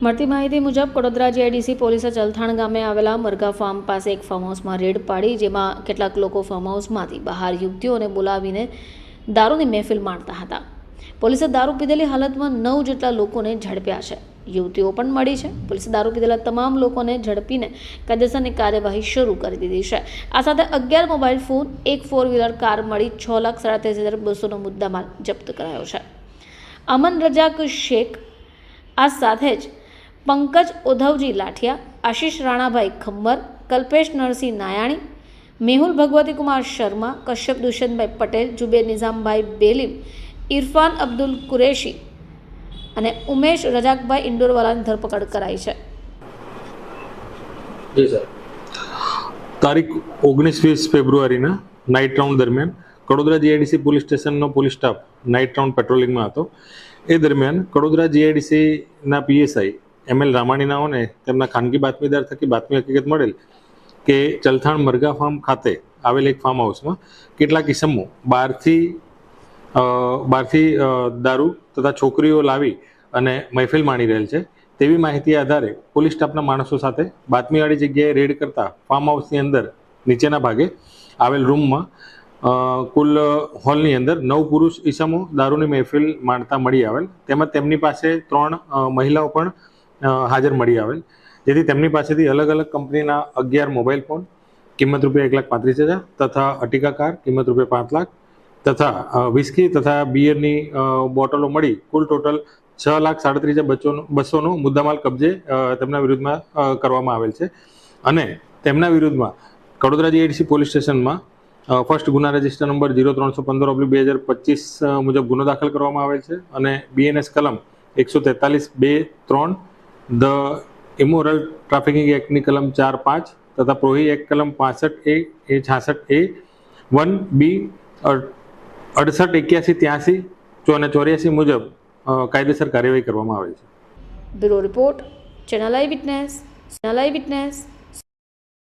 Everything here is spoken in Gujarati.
મળતી માહિતી મુજબ વડોદરા જીઆઈડીસી પોલીસે ચલથાણ ગામે આવેલા મરઘા ફાર્મ પાસે એક ફાર્મ હાઉસમાં રેડ પાડી, જેમાં કેટલાક લોકો ફાર્મ હાઉસમાંથી બહાર યુવતીઓને બોલાવીને દારૂની મહેફિલ માણતા હતા. પોલીસે દારૂ પીધેલી હાલતમાં 9 જેટલા લોકોને ઝડપ્યા છે. યુવતીઓ પણ મળી છે. પોલીસે દારૂ પીધેલા તમામ લોકોને ઝડપીને કાયદેસરની કાર્યવાહી શરૂ કરી દીધી છે. આ સાથે 11 મોબાઈલ ફોન, એક 4-વ્હીલર કાર મળી 6,37,200નો મુદ્દામાલ જપ્ત કરાયો છે. અમન રજાક શેખ, આ સાથે જ પંકજ ઉધવજી લાઠિયા, આશીષ રાણાભાઈ ખમ્બર, કલ્પેશ નરસિંહ નાયાણી, મેહુલ ભગવતીકુમાર શર્મા, કશ્યપ દુષ્યંતભાઈ પટેલ, જુબેર નિઝામભાઈ બેલીમ, ઇરફાન અબ્દુલ કુરેશી અને ઉમેશ રજાકભાઈ ઇન્ડોરવાલાની ધરપકડ કરાઈ છે. જી સર. તારીખ 19-20 ફેબ્રુઆરીના નાઇટ રાઉન્ડ દરમિયાન કડોદરા જીઆઈડીસી પોલીસ સ્ટેશનનો પોલીસ સ્ટાફ નાઇટ રાઉન્ડ પેટ્રોલિંગમાં હતો. એ દરમિયાન કડોદરા જીઆઈડીસીના પીએસઆઈ ML રામાણીનાઓને તેમના ખાનગી બાતમીદાર થકી બાતમી હકીકત મળેલ કે ચલથાણ મરઘા ફાર્મ ખાતે આવેલ એક ફાર્મ હાઉસમાં કેટલાક ઇસમો બહારથી દારૂ તથા છોકરીઓ લાવી અને મહેફિલ માણી રહેલ છે. તેવી માહિતી આધારે પોલીસ સ્ટાફના માણસો સાથે બાતમીવાળી જગ્યાએ રેડ કરતા ફાર્મ હાઉસની અંદર નીચેના ભાગે આવેલ રૂમમાં કુલ હોલની અંદર 9 પુરુષ ઈસમો દારૂની મહેફિલ માણતા મળી આવેલ. તેમજ તેમની પાસે 3 મહિલાઓ પણ હાજર મળી આવેલ, જેથી તેમની પાસેથી અલગ અલગ કંપનીના 11 મોબાઈલ ફોન કિંમત ₹1,35,000 તથા અર્ટિગા કાર કિંમત ₹5 લાખ તથા વિસ્કી તથા બિયરની બોટલો મળી કુલ ટોટલ 6,37,200નો મુદ્દામાલ કબજે તેમના વિરુદ્ધમાં કરવામાં આવેલ છે. અને તેમના વિરુદ્ધમાં કડોદરા જીઆઈડીસી પોલીસ સ્ટેશનમાં ફર્સ્ટ ગુના રજિસ્ટર નંબર 0315/2025 મુજબ ગુનો દાખલ કરવામાં આવેલ છે અને BNS કલમ 143(2)(3), ધ ઇમોરલ ટ્રાફિકિંગ એક્ટની કલમ 4(5) તથા પ્રોહી એક્ટ કલમ 65A, 66A, 1B, 68, 81, 83 અને 84 મુજબ કાયદેસર કાર્યવાહી કરવામાં આવેલ છે. બ્યુરો રિપોર્ટ, ચેનલ આઈ વિટનેસ.